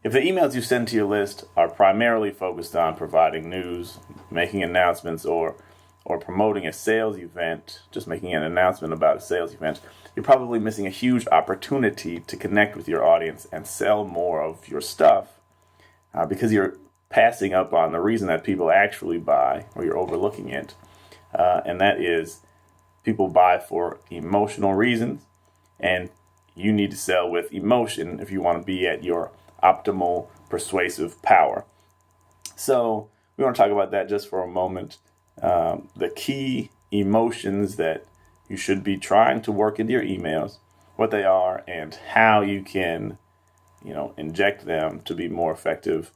If the emails you send to your list are primarily focused on providing news, making announcements, or promoting a sales event, just making an announcement about a sales event, you're probably missing a huge opportunity to connect with your audience and sell more of your stuff because you're passing up on the reason that people actually buy, or you're overlooking it. And that is people buy for emotional reasons, and you need to sell with emotion if you want to be at your optimal persuasive power. So we want to talk about that just for a moment. The key emotions that you should be trying to work into your emails, what they are, and how you can, inject them to be more effective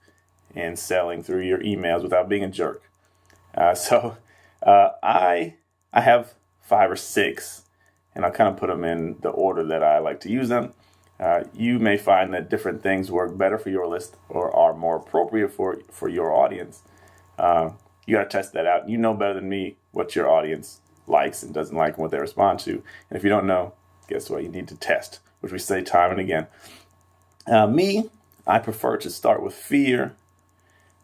in selling through your emails without being a jerk. I have 5 or 6, and I'll kind of put them in the order that I like to use them. You may find that different things work better for your list or are more appropriate for your audience. You got to test that out. You know better than me what your audience likes and doesn't like and what they respond to. And if you don't know, guess what? You need to test, which we say time and again. I prefer to start with fear,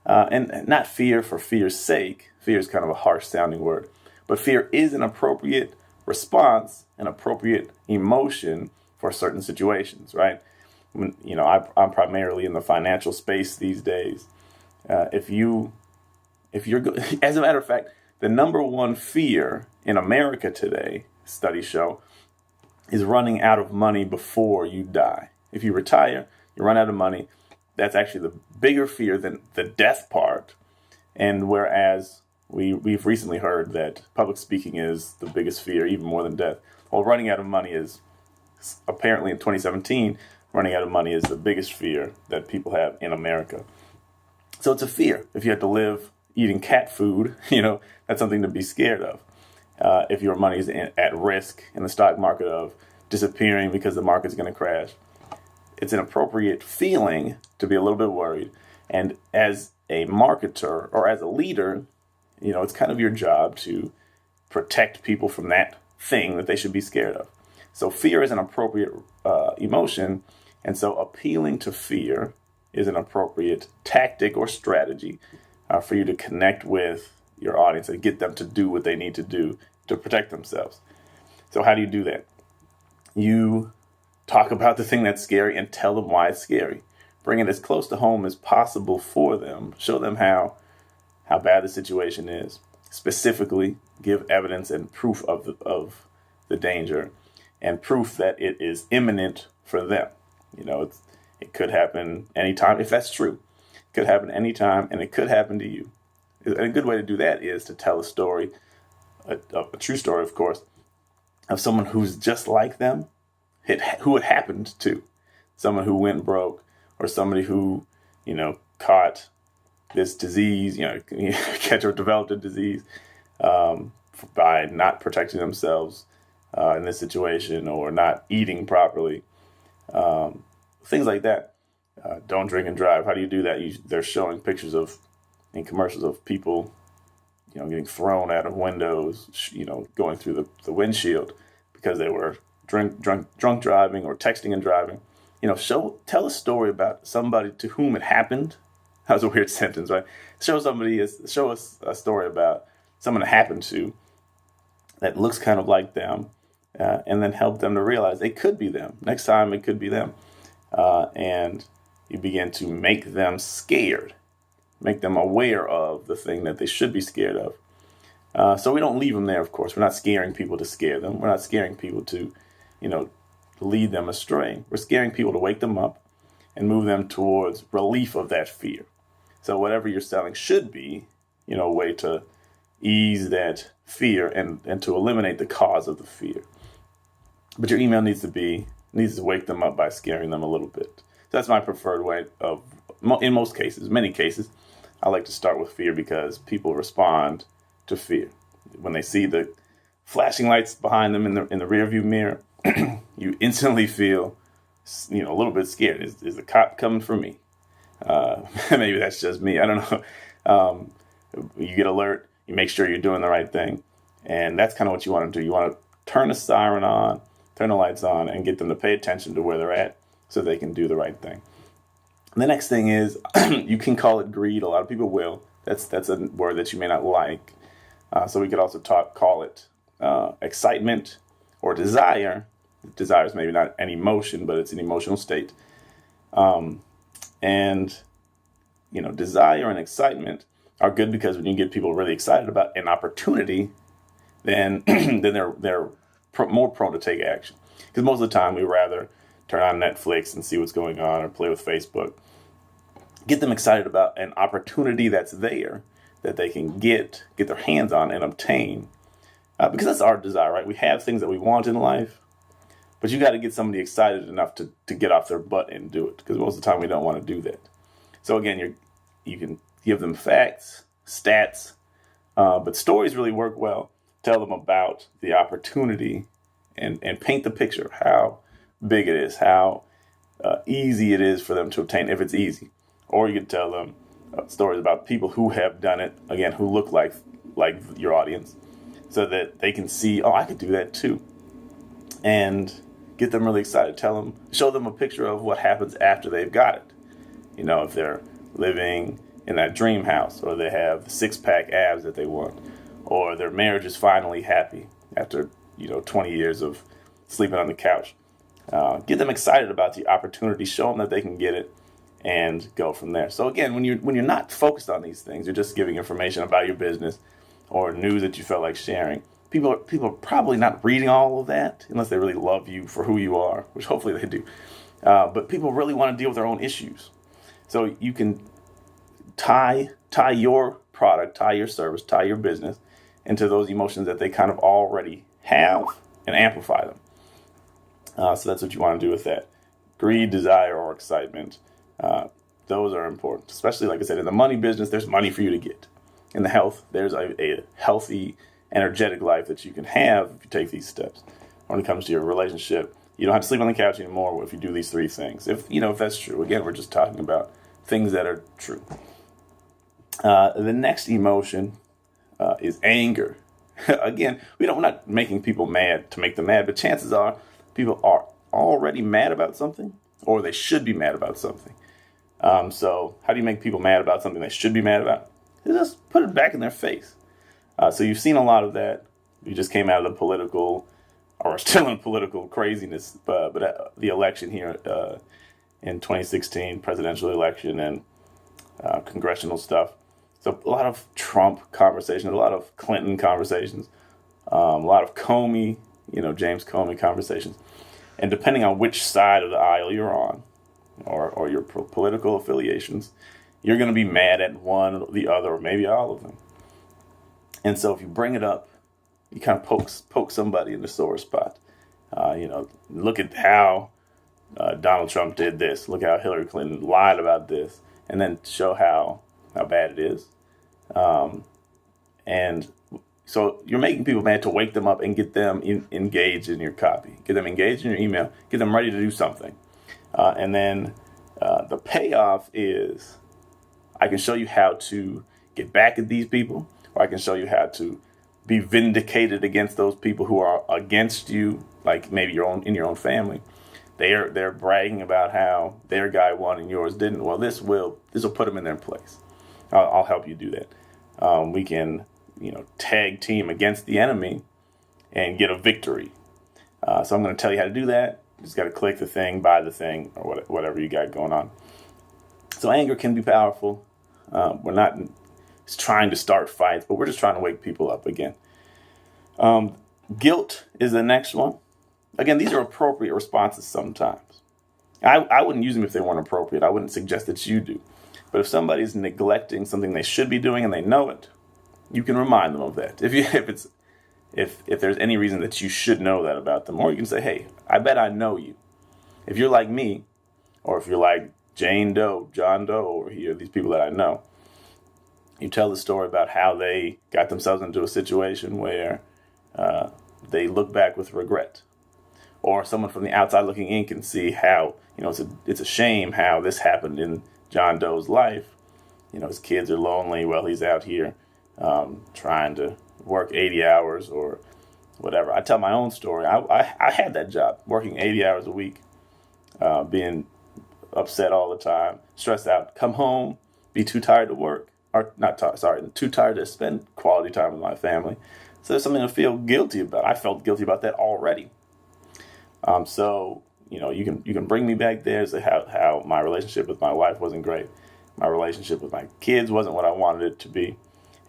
and not fear for fear's sake. Fear is kind of a harsh sounding word, but fear is an appropriate response, an appropriate emotion for certain situations, right? I'm primarily in the financial space these days. If you're, as a matter of fact, the number one fear in America today, studies show, is running out of money before you die. If you retire, you run out of money. That's actually the bigger fear than the death part. And whereas we've recently heard that public speaking is the biggest fear, even more than death. Well, running out of money is, apparently in 2017, running out of money is the biggest fear that people have in America. So it's a fear. If you have to live eating cat food, that's something to be scared of. If your money is at risk in the stock market of disappearing because the market's going to crash, it's an appropriate feeling to be a little bit worried. And as a marketer or as a leader, it's kind of your job to protect people from that thing that they should be scared of. So fear is an appropriate emotion. And so appealing to fear is an appropriate tactic or strategy for you to connect with your audience and get them to do what they need to do to protect themselves. So how do you do that? You talk about the thing that's scary and tell them why it's scary. Bring it as close to home as possible for them. Show them how bad the situation is. Specifically, give evidence and proof of the danger and proof that it is imminent for them. It could happen anytime, if that's true. It could happen anytime, and it could happen to you. And a good way to do that is to tell a story, a true story, of course, of someone who's just like them, who it happened to. Someone who went broke, or somebody who, caught this disease, catch or developed a disease by not protecting themselves in this situation or not eating properly. Things like that. Don't drink and drive. How do you do that? They're showing pictures in commercials of people, getting thrown out of windows, going through the windshield because they were drunk driving or texting and driving. Tell a story about somebody to whom it happened. That was a weird sentence, right? Show us a story about someone it happened to that looks kind of like them, and then help them to realize it could be them. Next time it could be them. And you begin to make them scared, make them aware of the thing that they should be scared of. So we don't leave them there, of course. We're not scaring people to scare them. We're not scaring people to, lead them astray. We're scaring people to wake them up and move them towards relief of that fear. So whatever you're selling should be, a way to ease that fear and to eliminate the cause of the fear. But your email needs to wake them up by scaring them a little bit. So that's my preferred way in most cases, many cases, I like to start with fear because people respond to fear. When they see the flashing lights behind them in the rearview mirror, you instantly feel, a little bit scared. Is the cop coming for me? Maybe that's just me. I don't know. You get alert. You make sure you're doing the right thing. And that's kind of what you want to do. You want to turn the siren on, turn the lights on, and get them to pay attention to where they're at so they can do the right thing. The next thing is you can call it greed. A lot of people will. That's a word that you may not like. So we could also call it excitement or desire. Desire is maybe not an emotion, but it's an emotional state. And desire and excitement are good because when you get people really excited about an opportunity, then they're more prone to take action. Because most of the time we rather turn on Netflix and see what's going on or play with Facebook. Get them excited about an opportunity that's there that they can get their hands on and obtain. Because that's our desire, right? We have things that we want in life, but you got to get somebody excited enough to get off their butt and do it. Because most of the time we don't want to do that. So again, you can give them facts, stats, but stories really work well. Tell them about the opportunity and paint the picture of how big it is, how easy it is for them to obtain if it's easy. Or you can tell them stories about people who have done it, again, who look like your audience, so that they can see, oh, I could do that too. And get them really excited. Show them a picture of what happens after they've got it. If they're living in that dream house, or they have the 6-pack abs that they want, or their marriage is finally happy after 20 years of sleeping on the couch. Get them excited about the opportunity. Show them that they can get it, and go from there. So again, when you're not focused on these things, you're just giving information about your business or news that you felt like sharing. People are probably not reading all of that unless they really love you for who you are, which hopefully they do. But people really want to deal with their own issues. So you can tie your product, tie your service, tie your business into those emotions that they kind of already have and amplify them. So that's what you want to do with that. Greed, desire, or excitement. Those are important, especially, like I said, in the money business, there's money for you to get. In the health, there's a healthy, energetic life that you can have if you take these steps. When it comes to your relationship, you don't have to sleep on the couch anymore if you do these 3 things. If that's true. Again, we're just talking about things that are true. The next emotion is anger. Again, we're not making people mad to make them mad, but chances are people are already mad about something, or they should be mad about something. So how do you make people mad about something they should be mad about? You just put it back in their face. So you've seen a lot of that. You just came out of the political, or still in political craziness, but the election here in 2016, presidential election and congressional stuff. So a lot of Trump conversations, a lot of Clinton conversations, a lot of Comey, James Comey conversations. And depending on which side of the aisle you're on, or your political affiliations, you're going to be mad at one or the other, or maybe all of them. And so if you bring it up, you kind of poke somebody in the sore spot. Look at how Donald Trump did this. Look how Hillary Clinton lied about this. And then show how bad it is. And so you're making people mad to wake them up and get them engaged in your copy. Get them engaged in your email. Get them ready to do something. And then the payoff is I can show you how to get back at these people, or I can show you how to be vindicated against those people who are against you, like maybe in your own family. They're bragging about how their guy won and yours didn't. Well, this will put them in their place. I'll help you do that. We can tag team against the enemy and get a victory. So I'm going to tell you how to do that. You just got to click the thing, buy the thing, or whatever you got going on. So anger can be powerful. We're not trying to start fights, but we're just trying to wake people up again. Guilt is the next one. Again, these are appropriate responses sometimes. I wouldn't use them if they weren't appropriate. I wouldn't suggest that you do. But if somebody's neglecting something they should be doing and they know it, you can remind them of that. If there's any reason that you should know that about them, or you can say, hey, I bet I know you. If you're like me, or if you're like Jane Doe, John Doe over here, these people that I know, you tell the story about how they got themselves into a situation where they look back with regret. Or someone from the outside looking in can see how, it's a shame how this happened in John Doe's life. His kids are lonely while he's out here trying to work 80 hours or whatever. I tell my own story. I had that job, working 80 hours a week, being upset all the time, stressed out, come home, be too tired to work, or not tired, sorry, too tired to spend quality time with my family. So there's something to feel guilty about. I felt guilty about that already. So you can bring me back there to how my relationship with my wife wasn't great. My relationship with my kids wasn't what I wanted it to be,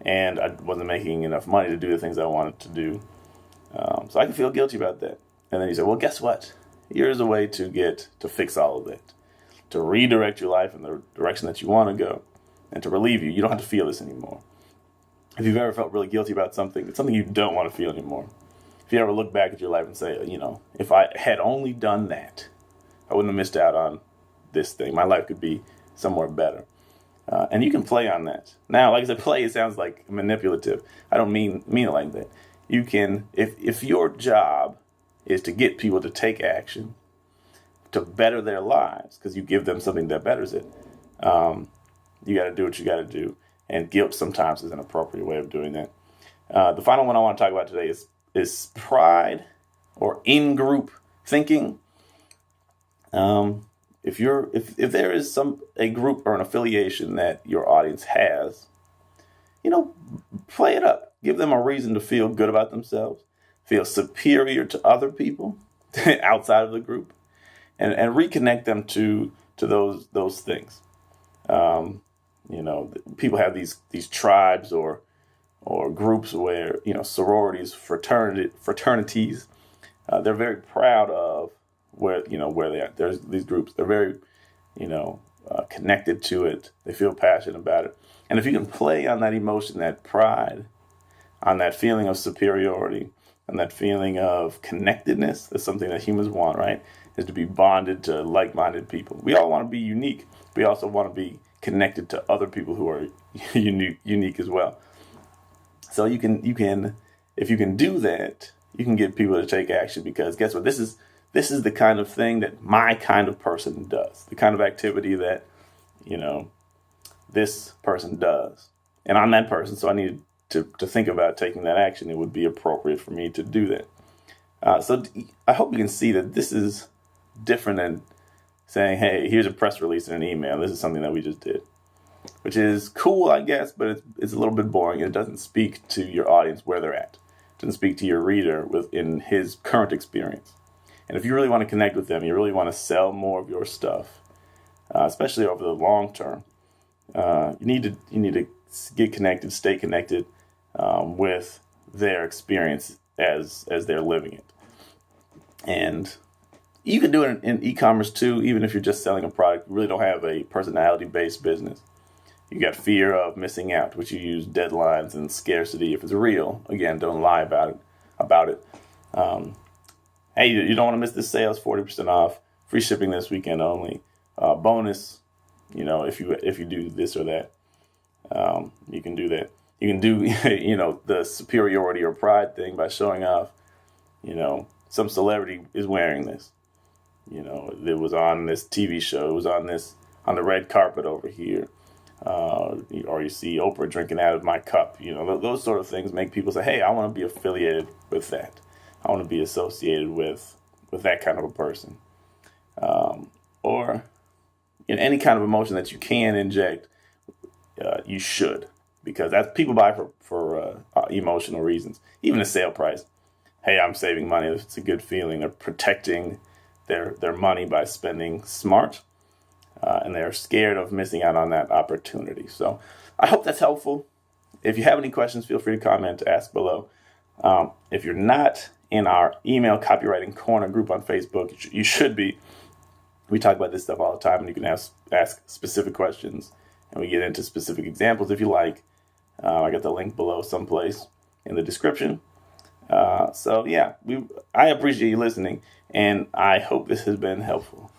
and I wasn't making enough money to do the things I wanted to do. So I can feel guilty about that. And then you say, well, guess what? Here's a way to fix all of that, to redirect your life in the direction that you want to go, and to relieve you. You don't have to feel this anymore. If you've ever felt really guilty about something, it's something you don't want to feel anymore. If you ever look back at your life and say, if I had only done that, I wouldn't have missed out on this thing. My life could be somewhere better. And you can play on that. Now, like I said, play, it sounds like manipulative. I don't mean it like that. You can, if your job is to get people to take action, to better their lives, because you give them something that betters it, you got to do what you got to do. And guilt sometimes is an appropriate way of doing that. The final one I want to talk about today is pride or in-group thinking. If there is a group or an affiliation that your audience has, play it up. Give them a reason to feel good about themselves, feel superior to other people outside of the group, and reconnect them to those things. People have these tribes or groups where, sororities, fraternities, they're very proud of where they are. There's these groups, they're very, connected to it. They feel passionate about it. And if you can play on that emotion, that pride, on that feeling of superiority, and that feeling of connectedness, that's something that humans want, right? Is to be bonded to like-minded people. We all want to be unique. We also want to be connected to other people who are unique as well. So you can, if you can do that, you can get people to take action, because guess what? This is the kind of thing that my kind of person does. The kind of activity that, this person does. And I'm that person, so I need to think about taking that action. It would be appropriate for me to do that. So I hope you can see that this is different than saying, hey, here's a press release and an email. This is something that we just did, which is cool, I guess, but it's a little bit boring. It doesn't speak to your audience where they're at. It doesn't speak to your reader within his current experience. And if you really want to connect with them, you really want to sell more of your stuff, especially over the long term, you need to get connected, stay connected with their experience as they're living it. And you can do it in e-commerce too, even if you're just selling a product. You really don't have a personality-based business. You got fear of missing out, which you use deadlines and scarcity. If it's real, again, don't lie about it. Hey, you don't want to miss this sale. It's 40% off. Free shipping this weekend only. Bonus, if you do this or that, you can do that. You can do, the superiority or pride thing by showing off, some celebrity is wearing this. It was on this TV show. It was on the red carpet over here. Or you see Oprah drinking out of my cup. Those sort of things make people say, hey, I want to be affiliated with that. I want to be associated with that kind of a person. Or any kind of emotion that you can inject, you should. Because that's people buy for emotional reasons. Even a sale price. Hey, I'm saving money. It's a good feeling. They're protecting their money by spending smart. And they're scared of missing out on that opportunity. So I hope that's helpful. If you have any questions, feel free to comment, ask below. If you're not in our email copywriting corner group on Facebook, you should be. We talk about this stuff all the time, and you can ask specific questions, and we get into specific examples if you like. I got the link below someplace in the description. I appreciate you listening, and I hope this has been helpful.